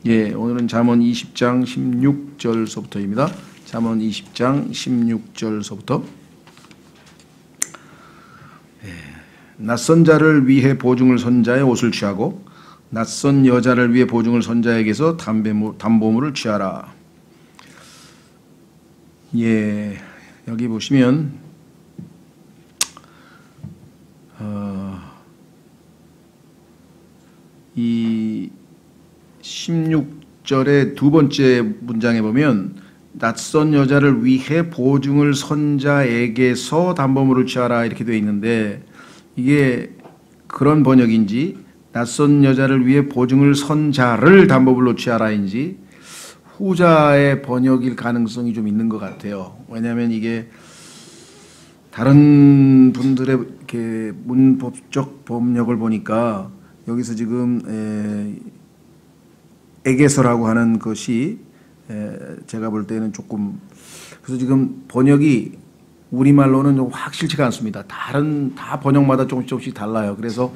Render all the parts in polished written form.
예, 오늘은 잠언 20장 16절서부터입니다. 잠언 20장 16절서부터. 낯선 자를 위해 보증을 선 자의 옷을 취하고 낯선 여자를 위해 보증을 선 자에게서 담보물을 취하라. 예, 여기 보시면 이 16절의 두 번째 문장에 보면 낯선 여자를 위해 보증을 선 자에게서 담보물을 취하라 이렇게 되어 있는데, 이게 그런 번역인지 낯선 여자를 위해 보증을 선 자를 담보물로 취하라인지 후자의 번역일 가능성이 좀 있는 것 같아요. 왜냐하면 이게 다른 분들의 이렇게 문법적 번역을 보니까 여기서 지금 에게서라고 하는 것이 제가 볼 때는 조금, 그래서 지금 번역이 우리말로는 좀 확실치가 않습니다. 다 번역마다 조금씩 달라요. 그래서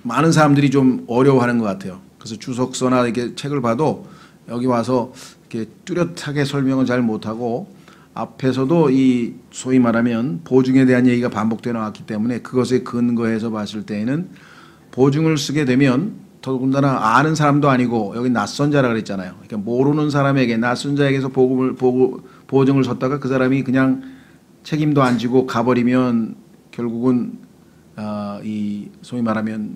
많은 사람들이 좀 어려워하는 것 같아요. 그래서 주석서나 이렇게 책을 봐도 여기 와서 이렇게 뚜렷하게 설명을 잘 못하고 앞에서도 이 소위 말하면 보증에 대한 얘기가 반복되어 나왔기 때문에 그것에 근거해서 봤을 때에는 보증을 쓰게 되면 더군다나 아는 사람도 아니고 여기 낯선 자라 그랬잖아요. 그러니까 모르는 사람에게 낯선 자에게서 보증을 섰다가 그 사람이 그냥 책임도 안 지고 가버리면 결국은 이 소위 말하면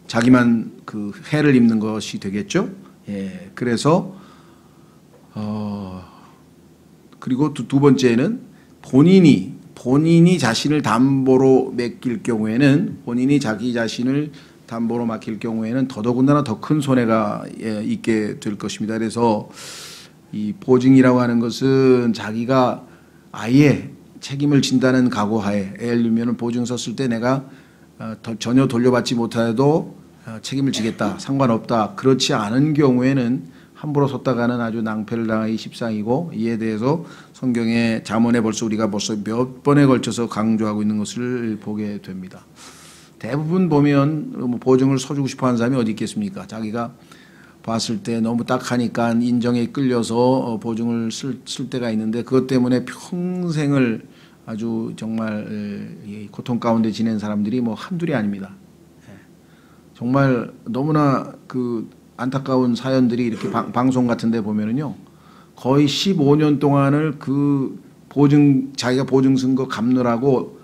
자기만 그 해를 입는 것이 되겠죠. 예, 그래서 그리고 두 번째는 본인이 자신을 담보로 맡길 경우에는, 본인이 자기 자신을 담보로 맡길 경우에는 더더군다나 더 큰 손해가 있게 될 것입니다. 그래서 이 보증이라고 하는 것은 자기가 아예 책임을 진다는 각오하에, 예를 들면 보증 섰을 때 내가 전혀 돌려받지 못해도 책임을 지겠다, 상관없다, 그렇지 않은 경우에는 함부로 섰다가는 아주 낭패를 당하기 십상이고, 이에 대해서 성경의 잠언에 벌써 몇 번에 걸쳐서 강조하고 있는 것을 보게 됩니다. 대부분 보면 보증을 서주고 싶어 하는 사람이 어디 있겠습니까? 자기가 봤을 때 너무 딱하니까 인정에 끌려서 보증을 쓸 때가 있는데, 그것 때문에 평생을 아주 정말 고통 가운데 지낸 사람들이 뭐 한둘이 아닙니다. 정말 너무나 그 안타까운 사연들이 이렇게 방송 같은 데 보면은요, 거의 15년 동안을 그 자기가 보증 쓴 거 갚느라고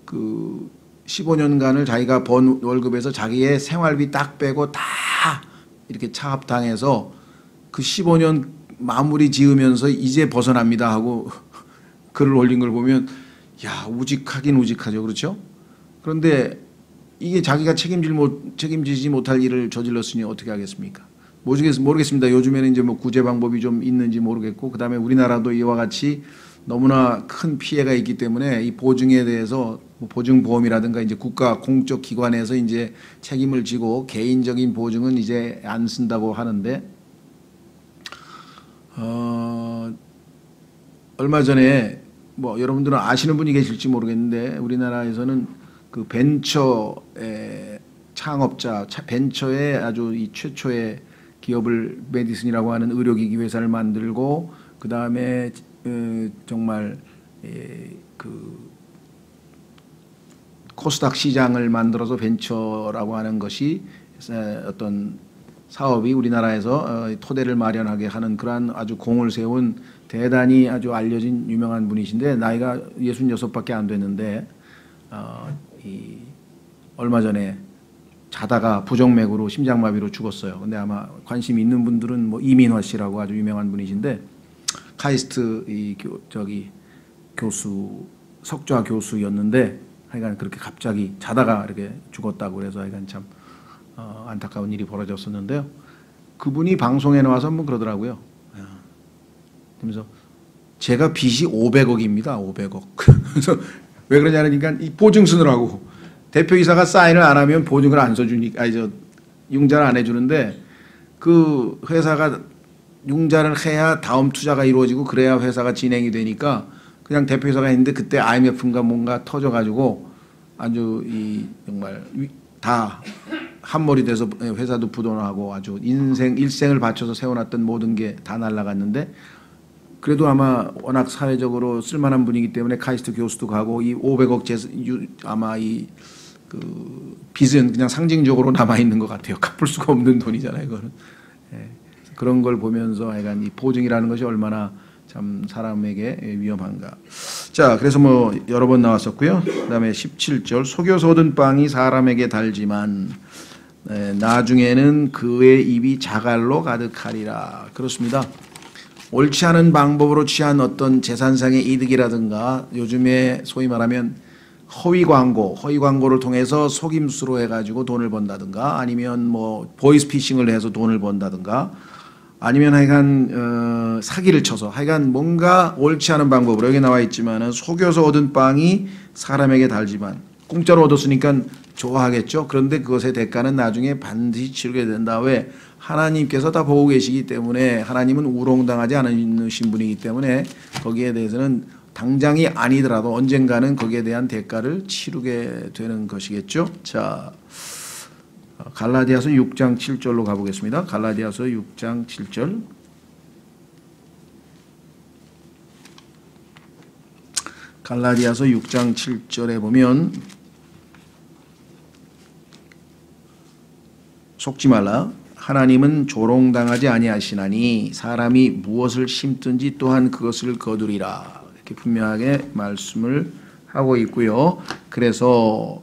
그 15년간을 자기가 번 월급에서 자기의 생활비 딱 빼고 다 이렇게 차압당해서 그 15년 마무리 지으면서 이제 벗어납니다 하고 글을 올린 걸 보면, 야, 우직하긴 우직하죠. 그렇죠? 그런데 이게 자기가 책임지지 못할 일을 저질렀으니 어떻게 하겠습니까? 모르겠습니다. 요즘에는 이제 뭐 구제 방법이 좀 있는지 모르겠고, 그다음에 우리나라도 이와 같이 너무나 큰 피해가 있기 때문에 이 보증에 대해서 보증보험이라든가 이제 국가 공적 기관에서 이제 책임을 지고 개인적인 보증은 이제 안 쓴다고 하는데, 얼마 전에 뭐 여러분들은 아시는 분이 계실지 모르겠는데, 우리나라에서는 그 벤처의 창업자, 벤처의 아주 이 최초의 기업을 메디슨이라고 하는 의료기기 회사를 만들고, 그 다음에 정말 그 코스닥 시장을 만들어서 벤처라고 하는 것이 어떤 사업이 우리나라에서 토대를 마련하게 하는 그러한 아주 공을 세운 대단히 아주 알려진 유명한 분이신데, 나이가 66밖에 안 됐는데 얼마 전에 자다가 부정맥으로 심장마비로 죽었어요. 근데 아마 관심 있는 분들은 뭐 이민화 씨라고 아주 유명한 분이신데, 카이스트 교수, 석좌 교수였는데 하여간 그렇게 갑자기 자다가 이렇게 죽었다고 그래서 하여간 참 안타까운 일이 벌어졌었는데요. 그분이 방송에 나와서 한번 그러더라고요. 그러면서 제가 빚이 500억입니다. 500억. 그래서 왜 그러냐니까 이 보증 쓰느라고 대표이사가 사인을 안 하면 보증을 안 써주니까, 융자를 안 해주는데, 그 회사가 융자를 해야 다음 투자가 이루어지고 그래야 회사가 진행이 되니까 그냥 대표이사가 했는데, 그때 IMF인가 뭔가 터져가지고 아주 정말 다 함몰이 돼서 회사도 부도나고 아주 일생을 바쳐서 세워놨던 모든 게 다 날아갔는데 그래도 아마 워낙 사회적으로 쓸만한 분이기 때문에 카이스트 교수도 가고 이 500억 아마 이 그 빚은 그냥 상징적으로 남아 있는 것 같아요. 갚을 수가 없는 돈이잖아요, 그거는. 예. 그런 걸 보면서 하여간 이 보증이라는 것이 얼마나 참 사람에게 위험한가. 자, 그래서 뭐 여러 번 나왔었고요. 그다음에 17절 속여서 얻은 빵이 사람에게 달지만 나중에는 그의 입이 자갈로 가득하리라. 그렇습니다. 옳지 않은 방법으로 취한 어떤 재산상의 이득이라든가 요즘에 소위 말하면 허위 광고를 통해서 속임수로 해가지고 돈을 번다든가 아니면 뭐 보이스피싱을 해서 돈을 번다든가 아니면 하여간 사기를 쳐서 하여간 뭔가 옳지 않은 방법으로 여기 나와 있지만은 속여서 얻은 빵이 사람에게 달지만 공짜로 얻었으니까 좋아하겠죠. 그런데 그것의 대가는 나중에 반드시 치르게 된다. 왜? 하나님께서 다 보고 계시기 때문에 하나님은 우롱당하지 않으신 분이기 때문에 거기에 대해서는 당장이 아니더라도 언젠가는 거기에 대한 대가를 치르게 되는 것이겠죠. 자, 갈라디아서 6장 7절로 가보겠습니다. 갈라디아서 6장 7절. 갈라디아서 6장 7절에 보면 속지 말라. 하나님은 조롱당하지 아니하시나니 사람이 무엇을 심든지 또한 그것을 거두리라. 이렇게 분명하게 말씀을 하고 있고요. 그래서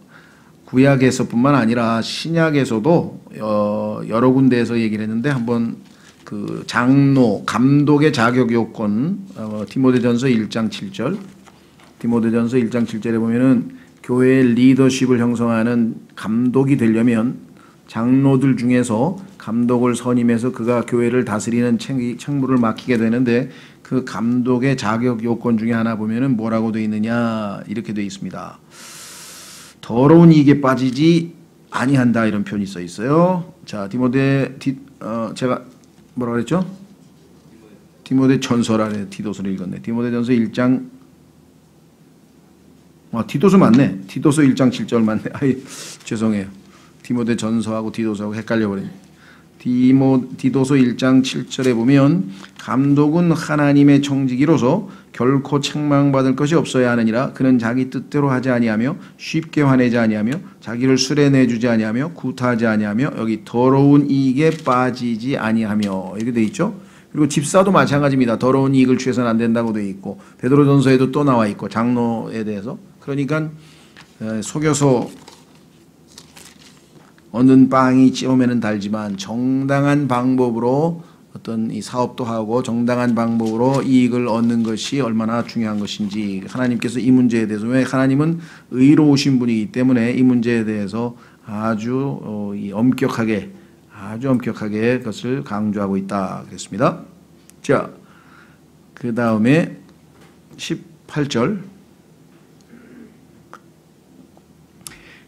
구약에서뿐만 아니라 신약에서도 여러 군데에서 얘기를 했는데 한번 그 장로, 감독의 자격 요건 디모데전서 1장 7절 디모데전서 1장 7절에 보면은 교회의 리더십을 형성하는 감독이 되려면 장로들 중에서 감독을 선임해서 그가 교회를 다스리는 책무를 맡기게 되는데 그 감독의 자격 요건 중에 하나 보면은 뭐라고 되어 있느냐 이렇게 되어 있습니다. 더러운 이익에 빠지지 아니한다 이런 표현이 써 있어요. 자, 제가 뭐라 그랬죠? 디모데 전서라래 디도서를 읽었네. 디모데전서 1장 디도서 맞네. 디도서 1장 7절 맞네. 아이 죄송해요. 디모데 전서하고 디도서하고 헷갈려 버리네. 디도서 1장 7절에 보면 감독은 하나님의 청지기로서 결코 책망받을 것이 없어야 하느니라. 그는 자기 뜻대로 하지 아니하며 쉽게 화내지 아니하며 자기를 술에 내주지 아니하며 구타하지 아니하며 여기 더러운 이익에 빠지지 아니하며 이렇게 돼 있죠. 그리고 집사도 마찬가지입니다. 더러운 이익을 취해서는 안 된다고 돼 있고 베드로전서에도 또 나와 있고 장로에 대해서. 그러니까 속여서 얻는 빵이 찌우면은 달지만 정당한 방법으로 어떤 이 사업도 하고 정당한 방법으로 이익을 얻는 것이 얼마나 중요한 것인지 하나님께서 이 문제에 대해서 왜 하나님은 의로우신 분이기 때문에 이 문제에 대해서 아주 엄격하게 그것을 강조하고 있다 그랬습니다. 자, 그 다음에 18절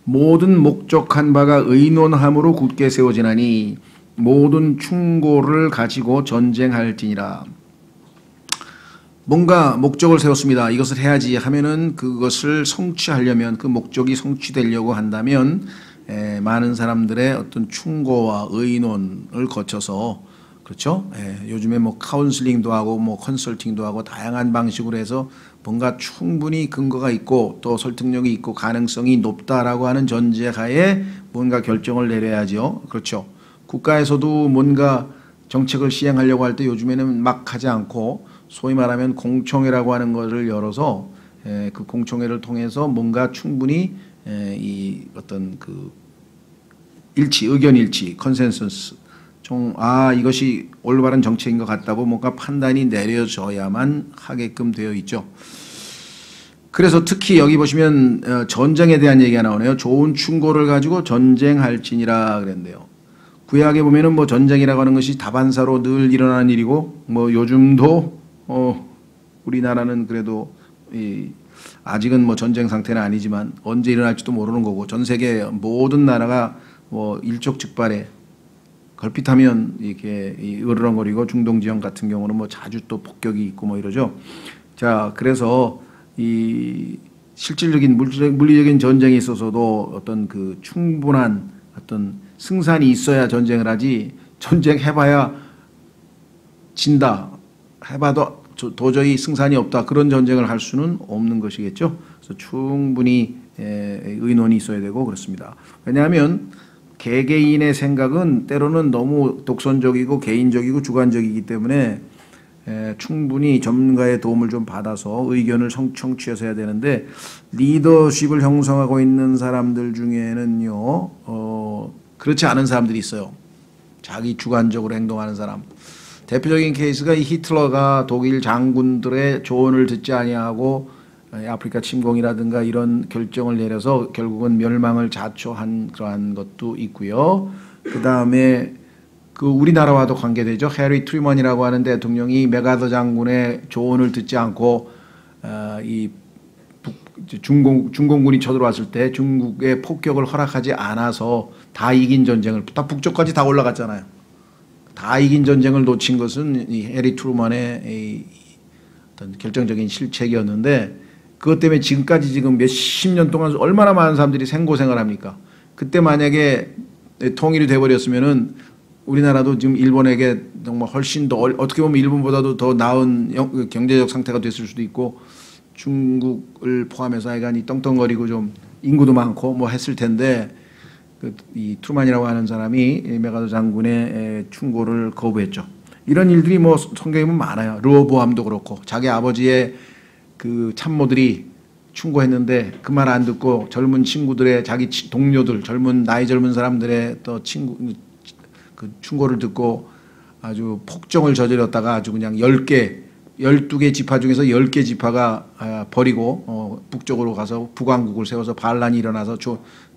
모든 목적한 바가 의논함으로 굳게 세워지나니 모든 충고를 가지고 전쟁할지니라. 뭔가 목적을 세웠습니다. 이것을 해야지 하면은 그것을 성취하려면 그 목적이 성취되려고 한다면 많은 사람들의 어떤 충고와 의논을 거쳐서 그렇죠? 요즘에 뭐 카운슬링도 하고 뭐 컨설팅도 하고 다양한 방식으로 해서 뭔가 충분히 근거가 있고 또 설득력이 있고 가능성이 높다라고 하는 전제하에 뭔가 결정을 내려야죠. 그렇죠? 국가에서도 뭔가 정책을 시행하려고 할 때 요즘에는 막 하지 않고 소위 말하면 공청회라고 하는 것을 열어서 그 공청회를 통해서 뭔가 충분히 이 어떤 그 의견 일치, 컨센서스 이것이 올바른 정책인 것 같다고 뭔가 판단이 내려져야만 하게끔 되어 있죠. 그래서 특히 여기 보시면 전쟁에 대한 얘기가 나오네요. 좋은 충고를 가지고 전쟁할지니라 그랬는데요. 구약에 보면은 뭐 전쟁이라고 하는 것이 다반사로 늘 일어나는 일이고 뭐 요즘도 우리나라는 그래도 아직은 뭐 전쟁 상태는 아니지만 언제 일어날지도 모르는 거고 전 세계 모든 나라가 뭐 일촉즉발에 걸핏하면 이렇게 으르렁거리고 중동 지역 같은 경우는 뭐 자주 또 폭격이 있고 뭐 이러죠. 자, 그래서 이 실질적인 물리적인 전쟁에 있어서도 어떤 그 충분한 어떤 승산이 있어야 전쟁을 하지, 전쟁 해봐야 진다, 해봐도 도저히 승산이 없다, 그런 전쟁을 할 수는 없는 것이겠죠. 그래서 충분히 의논이 있어야 되고 그렇습니다. 왜냐하면 개개인의 생각은 때로는 너무 독선적이고 개인적이고 주관적이기 때문에 충분히 전문가의 도움을 좀 받아서 의견을 청취해서 해야 되는데, 리더십을 형성하고 있는 사람들 중에는요, 그렇지 않은 사람들이 있어요. 자기 주관적으로 행동하는 사람. 대표적인 케이스가 이 히틀러가 독일 장군들의 조언을 듣지 아니하고 아프리카 침공이라든가 이런 결정을 내려서 결국은 멸망을 자초한 그러한 것도 있고요. 그 다음에 그 우리나라와도 관계되죠. 해리 트루먼이라고 하는 대통령이 맥아더 장군의 조언을 듣지 않고 이 중공군이 쳐들어왔을 때 중국의 폭격을 허락하지 않아서 다 이긴 전쟁을, 다 북쪽까지 다 올라갔잖아요. 다 이긴 전쟁을 놓친 것은 이 해리 트루먼의 어떤 결정적인 실책이었는데, 그것 때문에 지금까지 지금 몇십 년 동안 얼마나 많은 사람들이 생고생을 합니까? 그때 만약에 통일이 돼버렸으면은 우리나라도 지금 일본에게 정말 훨씬 더 어떻게 보면 일본보다도 더 나은 경제적 상태가 됐을 수도 있고, 중국을 포함해서 하여간 떵떵거리고 좀 인구도 많고 뭐 했을 텐데, 이 트루만이라고 하는 사람이 맥아더 장군의 충고를 거부했죠. 이런 일들이 뭐 성경에 보면 많아요. 르호보암도 그렇고, 자기 아버지의 그 참모들이 충고했는데 그 말 안 듣고 젊은 친구들의, 자기 동료들, 나이 젊은 사람들의 또 그 충고를 듣고 아주 폭정을 저질렀다가 아주 그냥 12개 지파 중에서 10개 지파가 버리고 북쪽으로 가서 북왕국을 세워서 반란이 일어나서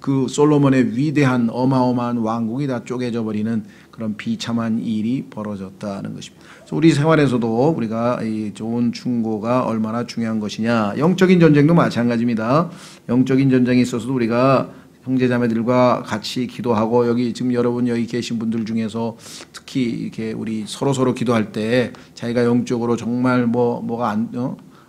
그 솔로몬의 위대한 어마어마한 왕국이 다 쪼개져 버리는 그런 비참한 일이 벌어졌다는 것입니다. 그래서 우리 생활에서도 우리가 이 좋은 충고가 얼마나 중요한 것이냐. 영적인 전쟁도 마찬가지입니다. 영적인 전쟁에 있어서도 우리가 형제자매들과 같이 기도하고, 여기 지금 여러분 여기 계신 분들 중에서 특히 이렇게 우리 서로 기도할 때 자기가 영적으로 정말 뭐가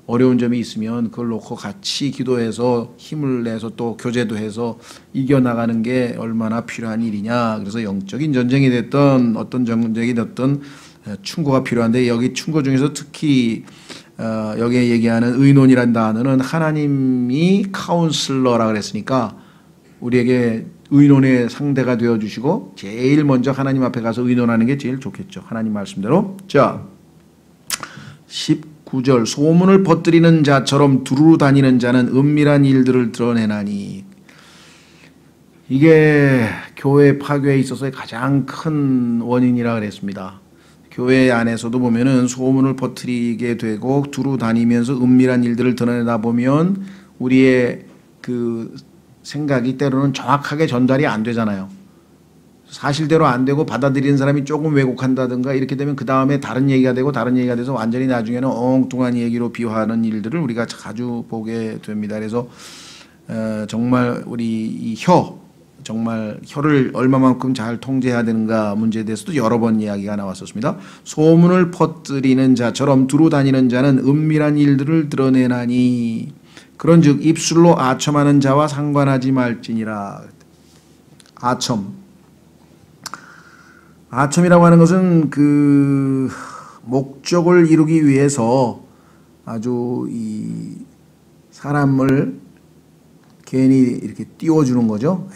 어려운 점이 있으면 그걸 놓고 같이 기도해서 힘을 내서 또 교제도 해서 이겨나가는 게 얼마나 필요한 일이냐. 그래서 영적인 전쟁이 됐던 어떤 전쟁이 됐던 충고가 필요한데, 여기 충고 중에서 특히 여기에 얘기하는 의논이라는 단어는 하나님이 카운슬러라 그랬으니까 우리에게 의논의 상대가 되어주시고 제일 먼저 하나님 앞에 가서 의논하는 게 제일 좋겠죠. 하나님 말씀대로. 자, 19절, 소문을 퍼뜨리는 자처럼 두루 다니는 자는 은밀한 일들을 드러내나니. 이게 교회 파괴에 있어서의 가장 큰 원인이라 그랬습니다. 교회 안에서도 보면은 소문을 퍼뜨리게 되고 두루 다니면서 은밀한 일들을 드러내다 보면 우리의 그 생각이 때로는 정확하게 전달이 안 되잖아요. 사실대로 안 되고 받아들이는 사람이 조금 왜곡한다든가 이렇게 되면 그 다음에 다른 얘기가 되고 다른 얘기가 돼서 완전히 나중에는 엉뚱한 얘기로 비화하는 일들을 우리가 자주 보게 됩니다. 그래서 정말 우리 이 정말 혀를 얼마만큼 잘 통제해야 되는가 문제에 대해서도 여러 번 이야기가 나왔었습니다. 소문을 퍼뜨리는 자처럼 두루 다니는 자는 은밀한 일들을 드러내나니, 그런즉 입술로 아첨하는 자와 상관하지 말지니라. 아첨이라고 하는 것은 그 목적을 이루기 위해서 아주 이 사람을 괜히 이렇게 띄워주는 거죠.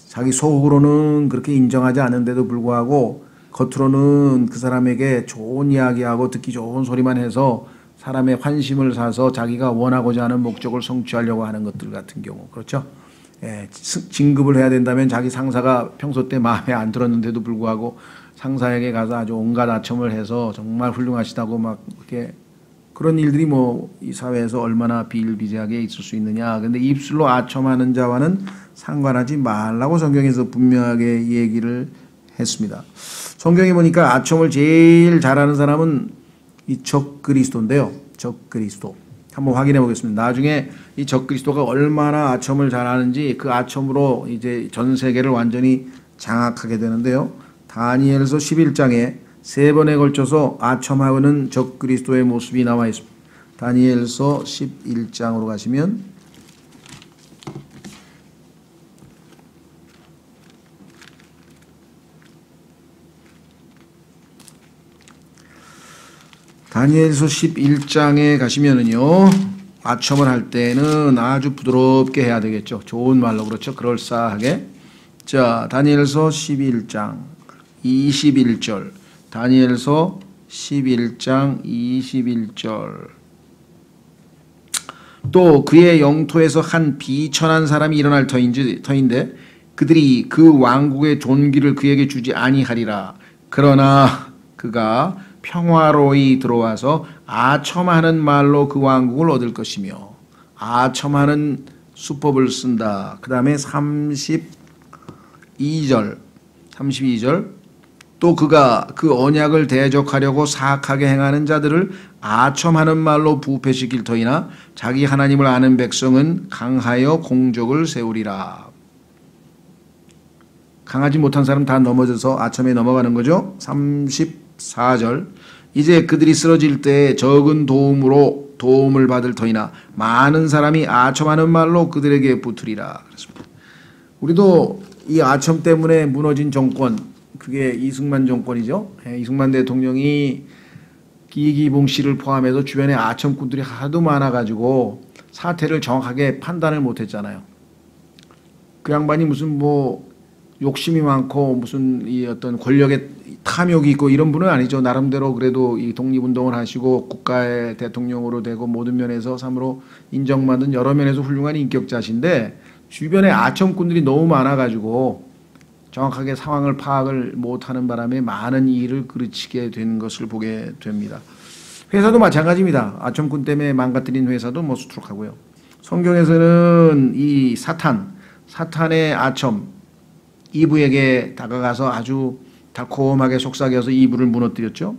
자기 속으로는 그렇게 인정하지 않는데도 불구하고 겉으로는 그 사람에게 좋은 이야기하고 듣기 좋은 소리만 해서 사람의 환심을 사서 자기가 원하고자 하는 목적을 성취하려고 하는 것들 같은 경우, 그렇죠? 진급을 해야 된다면 자기 상사가 평소 때 마음에 안 들었는데도 불구하고 상사에게 가서 아주 온갖 아첨을 해서 정말 훌륭하시다고 막 이렇게, 그런 일들이 뭐 이 사회에서 얼마나 비일비재하게 있을 수 있느냐. 근데 입술로 아첨하는 자와는 상관하지 말라고 성경에서 분명하게 얘기를 했습니다. 성경에 보니까 아첨을 제일 잘하는 사람은 이 적그리스도인데요. 적그리스도. 한번 확인해 보겠습니다. 나중에 이 적그리스도가 얼마나 아첨을 잘하는지 그 아첨으로 이제 전 세계를 완전히 장악하게 되는데요. 다니엘서 11장에 3번에 걸쳐서 아첨하는 적그리스도의 모습이 나와 있습니다. 다니엘서 11장으로 가시면 다니엘서 11장에 가시면은요, 아첨을 할 때는 아주 부드럽게 해야 되겠죠. 좋은 말로, 그렇죠. 그럴싸하게. 자, 다니엘서 11장 21절. 다니엘서 11장 21절. 또 그의 영토에서 한 비천한 사람이 일어날 터인데 그들이 그 왕국의 존귀를 그에게 주지 아니하리라. 그러나 그가 평화로이 들어와서 아첨하는 말로 그 왕국을 얻을 것이며, 아첨하는 수법을 쓴다. 그 다음에 32절 또 그가 그 언약을 대적하려고 사악하게 행하는 자들을 아첨하는 말로 부패시킬 터이나 자기 하나님을 아는 백성은 강하여 공적을 세우리라. 강하지 못한 사람 다 넘어져서 아첨에 넘어가는 거죠. 34절 이제 그들이 쓰러질 때 적은 도움으로 도움을 받을 터이나 많은 사람이 아첨하는 말로 그들에게 붙으리라. 그렇습니다. 우리도 이 아첨 때문에 무너진 정권, 그게 이승만 정권이죠. 이승만 대통령이 이기봉 씨를 포함해서 주변에 아첨꾼들이 하도 많아가지고 사태를 정확하게 판단을 못했잖아요. 그 양반이 무슨 뭐 욕심이 많고 무슨 이 어떤 권력의 탐욕이 있고 이런 분은 아니죠. 나름대로 그래도 이 독립운동을 하시고 국가의 대통령으로 되고 모든 면에서 참으로 인정받은 여러 면에서 훌륭한 인격자신데 주변에 아첨꾼들이 너무 많아가지고 정확하게 상황을 파악을 못하는 바람에 많은 일을 그르치게 된 것을 보게 됩니다. 회사도 마찬가지입니다. 아첨꾼 때문에 망가뜨린 회사도 뭐 수두룩하고요. 성경에서는 이 사탄의 아첨, 이브에게 다가가서 아주 달콤하게 속삭여서 이브를 무너뜨렸죠.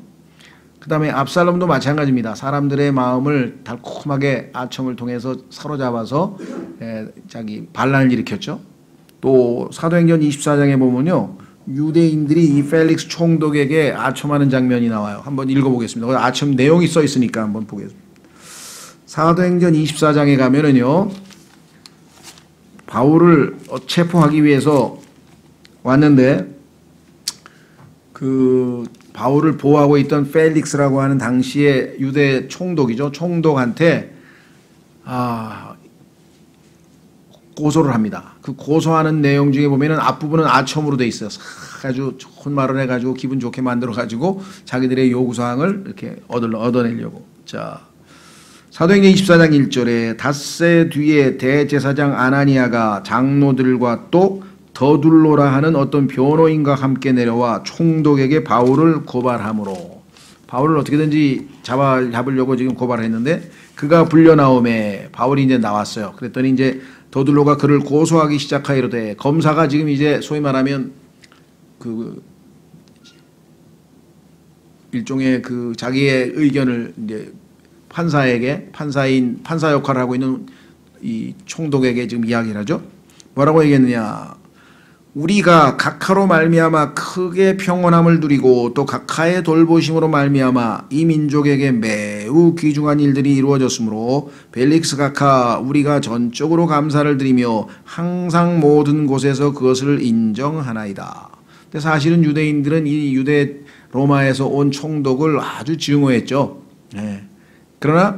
그 다음에 압살롬도 마찬가지입니다. 사람들의 마음을 달콤하게 아첨을 통해서 사로잡아서 자기 반란을 일으켰죠. 또 사도행전 24장에 보면요, 유대인들이 이 펠릭스 총독에게 아첨하는 장면이 나와요. 한번 읽어보겠습니다. 아첨 내용이 써 있으니까 한번 보겠습니다. 사도행전 24장에 가면은요, 바울을 체포하기 위해서 왔는데 그 바울을 보호하고 있던 펠릭스라고 하는 당시의 유대 총독이죠. 총독한테 고소를 합니다. 그 고소하는 내용 중에 보면은 앞부분은 아첨으로 돼 있어요. 아주 좋은 말을 해가지고 기분 좋게 만들어가지고 자기들의 요구사항을 이렇게 얻어내려고. 자, 사도행전 24장 1절에 닷새 뒤에 대제사장 아나니아가 장로들과 또 더둘로라 하는 어떤 변호인과 함께 내려와 총독에게 바울을 고발하므로, 바울을 어떻게든지 잡으려고 지금 고발을 했는데 그가 불려나오매 바울이 이제 나왔어요. 그랬더니 이제 더둘로가 그를 고소하기 시작하이로되, 검사가 지금 이제 소위 말하면 그 일종의 그 자기의 의견을 이제 판사 역할을 하고 있는 이 총독에게 지금 이야기를 하죠. 뭐라고 얘기했느냐? 우리가 각하로 말미암아 크게 평온함을 누리고 또 각하의 돌보심으로 말미암아 이 민족에게 매우 귀중한 일들이 이루어졌으므로 벨릭스 각하, 우리가 전적으로 감사를 드리며 항상 모든 곳에서 그것을 인정하나이다. 근데 사실은 유대인들은 이 유대 로마에서 온 총독을 아주 증오했죠. 그러나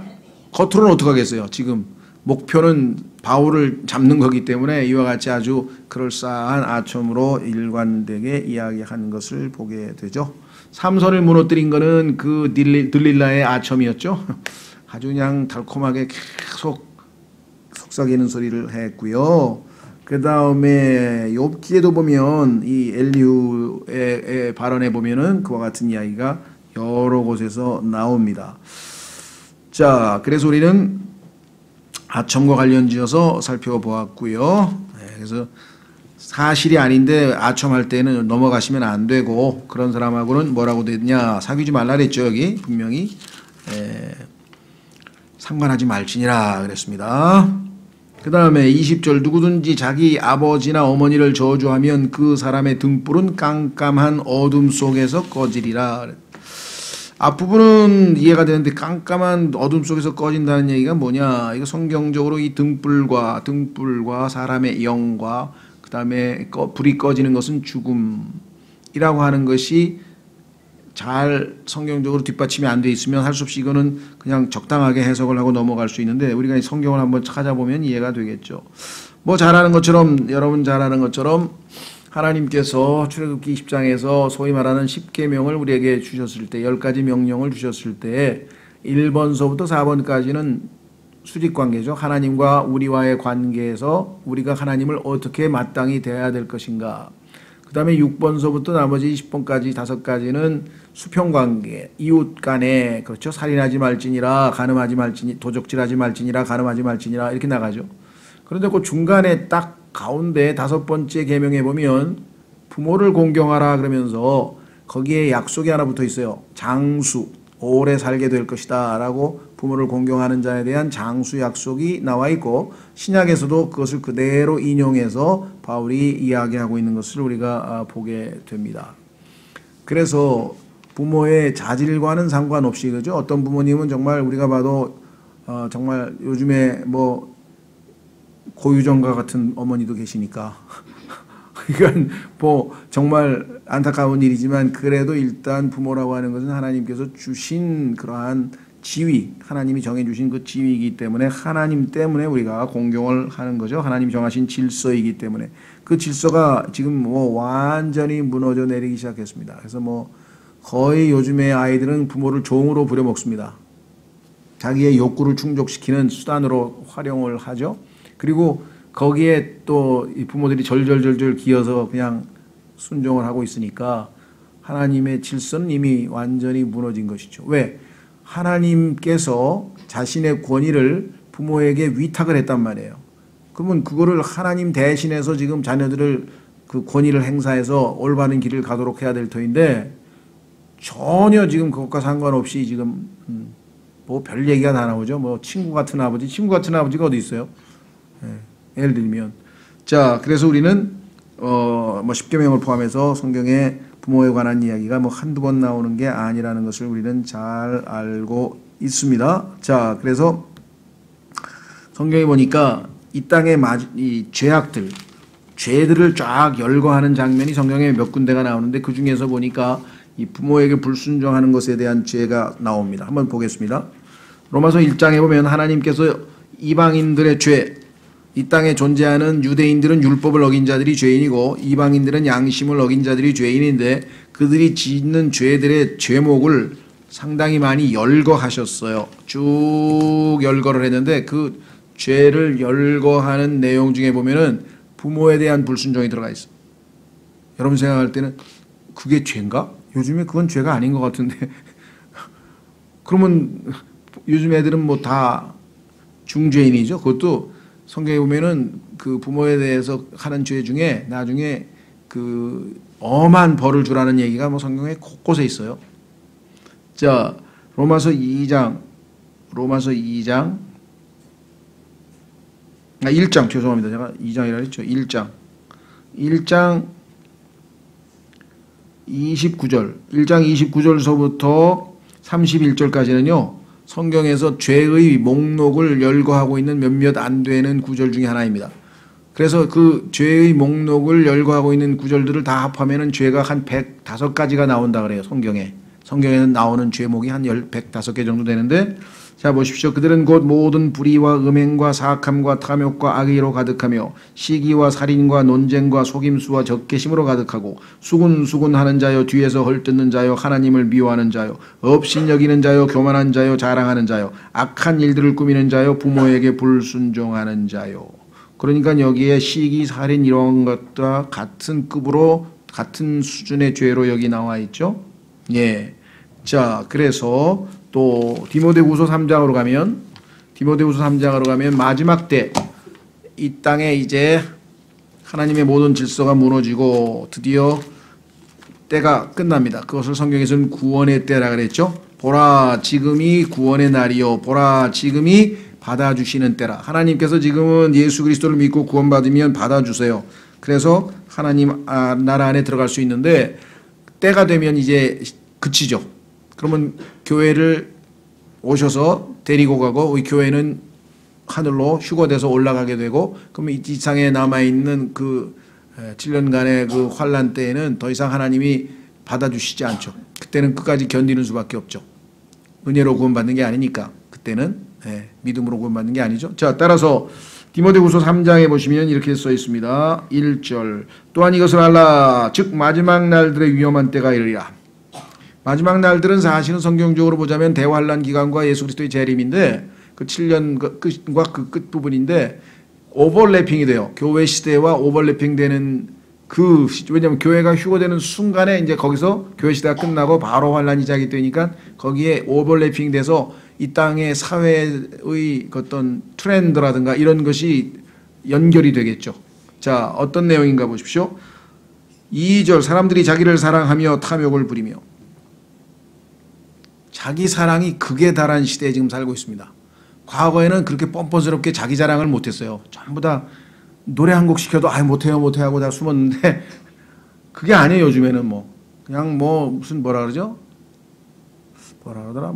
겉으로는 어떻게 하겠어요? 지금 목표는 바울을 잡는 거기 때문에 이와 같이 아주 그럴싸한 아첨으로 일관되게 이야기한 것을 보게 되죠. 삼선을 무너뜨린 거는 그 들릴라의 아첨이었죠. 아주 그냥 달콤하게 계속 속삭이는 소리를 했고요. 그 다음에 욥기에도 보면 이 엘리후의 발언에 보면은 그와 같은 이야기가 여러 곳에서 나옵니다. 자, 그래서 우리는 아첨과 관련지어서 살펴보았고요. 그래서 사실이 아닌데 아첨할 때는 넘어가시면 안 되고, 그런 사람하고는 뭐라고 되냐, 사귀지 말라 그랬죠. 여기 분명히 상관하지 말지니라 그랬습니다. 그 다음에 20절, 누구든지 자기 아버지나 어머니를 저주하면 그 사람의 등불은 깜깜한 어둠 속에서 꺼지리라. 앞부분은 이해가 되는데 깜깜한 어둠 속에서 꺼진다는 얘기가 뭐냐? 이거 성경적으로 이 등불과 사람의 영과 그 다음에 불이 꺼지는 것은 죽음이라고 하는 것이 잘 성경적으로 뒷받침이 안 돼 있으면 할 수 없이 이거는 그냥 적당하게 해석을 하고 넘어갈 수 있는데 우리가 이 성경을 한번 찾아보면 이해가 되겠죠. 뭐 잘 아는 것처럼 여러분 잘 아는 것처럼 하나님께서 출애굽기 10장에서 소위 말하는 10계명을 우리에게 주셨을 때 10가지 명령을 주셨을 때 1번서부터 4번까지는 수직관계죠. 하나님과 우리와의 관계에서 우리가 하나님을 어떻게 마땅히 대해야 될 것인가. 그 다음에 6번서부터 나머지 10번까지 5가지는 수평관계, 이웃 간에 그렇죠. 살인하지 말지니라, 간음하지 말지니, 도적질하지 말지니라, 간음하지 말지니라 이렇게 나가죠. 그런데 그 중간에 딱 가운데 5번째 계명에 보면 부모를 공경하라 그러면서 거기에 약속이 하나 붙어 있어요. 장수, 오래 살게 될 것이다 라고 부모를 공경하는 자에 대한 장수 약속이 나와 있고 신약에서도 그것을 그대로 인용해서 바울이 이야기하고 있는 것을 우리가 보게 됩니다. 그래서 부모의 자질과는 상관없이 그죠? 어떤 부모님은 정말 우리가 봐도 정말 요즘에 뭐 고유정가 같은 어머니도 계시니까 그러니까 뭐 정말 안타까운 일이지만 그래도 일단 부모라고 하는 것은 하나님께서 주신 그러한 지위, 하나님이 정해주신 그 지위이기 때문에 하나님 때문에 우리가 공경을 하는 거죠. 하나님이 정하신 질서이기 때문에 그 질서가 지금 뭐 완전히 무너져 내리기 시작했습니다. 그래서 뭐 거의 요즘의 아이들은 부모를 종으로 부려먹습니다. 자기의 욕구를 충족시키는 수단으로 활용을 하죠. 그리고 거기에 또 이 부모들이 절절절절 기어서 그냥 순종을 하고 있으니까 하나님의 질서는 이미 완전히 무너진 것이죠. 왜? 하나님께서 자신의 권위를 부모에게 위탁을 했단 말이에요. 그러면 그거를 하나님 대신해서 지금 자녀들을 그 권위를 행사해서 올바른 길을 가도록 해야 될 터인데 전혀 지금 그것과 상관없이 지금 뭐 별 얘기가 다 나오죠. 뭐 친구 같은 아버지가 어디 있어요? 예를 들면 자 그래서 우리는 뭐 10계명을 포함해서 성경에 부모에 관한 이야기가 뭐 한두 번 나오는 게 아니라는 것을 우리는 잘 알고 있습니다. 자 그래서 성경에 보니까 이 땅의 이 죄들을 쫙 열거하는 장면이 성경에 몇 군데가 나오는데 그 중에서 보니까 이 부모에게 불순종하는 것에 대한 죄가 나옵니다. 한번 보겠습니다. 로마서 1장에 보면 하나님께서 이방인들의 죄, 이 땅에 존재하는 유대인들은 율법을 어긴 자들이 죄인이고 이방인들은 양심을 어긴 자들이 죄인인데 그들이 짓는 죄들의 죄목을 상당히 많이 열거하셨어요. 쭉 열거를 했는데 그 죄를 열거하는 내용 중에 보면은 부모에 대한 불순종이 들어가 있어요. 여러분 생각할 때는 그게 죄인가? 요즘에 그건 죄가 아닌 것 같은데 그러면 요즘 애들은 뭐 다 중죄인이죠. 그것도 성경에 보면은 그 부모에 대해서 하는 죄 중에 나중에 그 엄한 벌을 주라는 얘기가 뭐 성경에 곳곳에 있어요. 자, 로마서 2장 1장 죄송합니다. 제가 2장이라 했죠. 1장 29절서부터 31절까지는요. 성경에서 죄의 목록을 열거하고 있는 몇몇 안 되는 구절 중에 하나입니다. 그래서 그 죄의 목록을 열거하고 있는 구절들을 다 합하면은 죄가 한 105가지가 나온다 그래요. 성경에는 나오는 죄목이 한 105개 정도 되는데 자 보십시오. 그들은 곧 모든 불의와 음행과 사악함과 탐욕과 악의로 가득하며 시기와 살인과 논쟁과 속임수와 적개심으로 가득하고 수군수군하는 자요 뒤에서 헐뜯는 자요 하나님을 미워하는 자요 업신여기는 자요 교만한 자요 자랑하는 자요 악한 일들을 꾸미는 자요 부모에게 불순종하는 자요. 그러니까 여기에 시기, 살인 이런 것과 같은 급으로 같은 수준의 죄로 여기 나와 있죠. 예. 자, 그래서 또 디모데후서 3장으로 가면 마지막 때 이 땅에 이제 하나님의 모든 질서가 무너지고 드디어 때가 끝납니다. 그것을 성경에서는 구원의 때라 그랬죠. 보라 지금이 구원의 날이요 보라 지금이 받아주시는 때라. 하나님께서 지금은 예수 그리스도를 믿고 구원받으면 받아주세요. 그래서 하나님 나라 안에 들어갈 수 있는데 때가 되면 이제 그치죠. 그러면 교회를 오셔서 데리고 가고 이 교회는 하늘로 휴거돼서 올라가게 되고 그러면 이 지상에 남아있는 그 7년간의 그 환란 때에는 더 이상 하나님이 받아주시지 않죠. 그때는 끝까지 견디는 수밖에 없죠. 은혜로 구원받는 게 아니니까 그때는 믿음으로 구원받는 게 아니죠. 자, 따라서 디모데후서 3장에 보시면 이렇게 써 있습니다. 1절 또한 이것을 알라 즉 마지막 날들의 위험한 때가 이르리라. 마지막 날들은 사실은 성경적으로 보자면 대환란 기간과 예수 그리스도의 재림인데 그 7년 끝과 그 끝부분인데 오버래핑이 돼요. 교회 시대와 오버래핑 되는 왜냐면 교회가 휴거되는 순간에 이제 거기서 교회 시대가 끝나고 바로 환란이 시작이 되니까 거기에 오버래핑 돼서 이 땅의 사회의 어떤 트렌드라든가 이런 것이 연결이 되겠죠. 자, 어떤 내용인가 보십시오. 2절 사람들이 자기를 사랑하며 탐욕을 부리며. 자기 사랑이 극에 달한 시대에 지금 살고 있습니다. 과거에는 그렇게 뻔뻔스럽게 자기 자랑을 못했어요. 전부 다 노래 한 곡 시켜도 못해요 하고 다 숨었는데 그게 아니에요. 요즘에는 그냥 무슨 뭐라 그러죠? 뭐라 그러더라?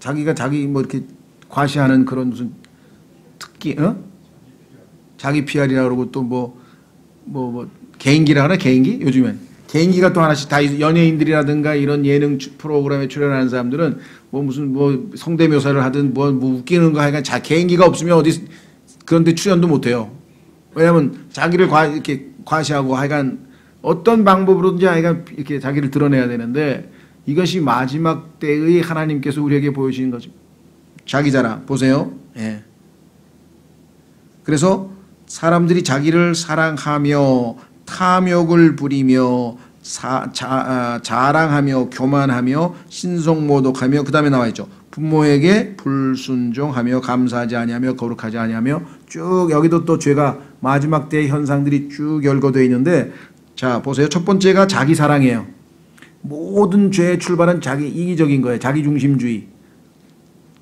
자기가 자기 이렇게 과시하는 그런 무슨 특기, 자기 PR이라 그러고 또 개인기라 하나? 개인기? 요즘엔 개인기가 또 하나씩 다 연예인들이라든가 이런 예능 프로그램에 출연하는 사람들은 무슨 성대묘사를 하든 웃기는 거 하여간 개인기가 없으면 어디 그런데 출연도 못해요. 왜냐하면 자기를 이렇게 과시하고 하여간 어떤 방법으로든지 하여간 이렇게 자기를 드러내야 되는데 이것이 마지막 때의 하나님께서 우리에게 보여주시는 거죠. 자기 자랑 보세요. 예. 그래서 사람들이 자기를 사랑하며 탐욕을 부리며 자랑하며 교만하며 신성모독하며 그 다음에 나와 있죠. 부모에게 불순종하며 감사하지 아니하며 거룩하지 아니하며 쭉 여기도 또 죄가 마지막 때의 현상들이 쭉 열거되어 있는데 자 보세요. 첫 번째가 자기 사랑이에요. 모든 죄의 출발은 자기 이기적인 거예요. 자기중심주의.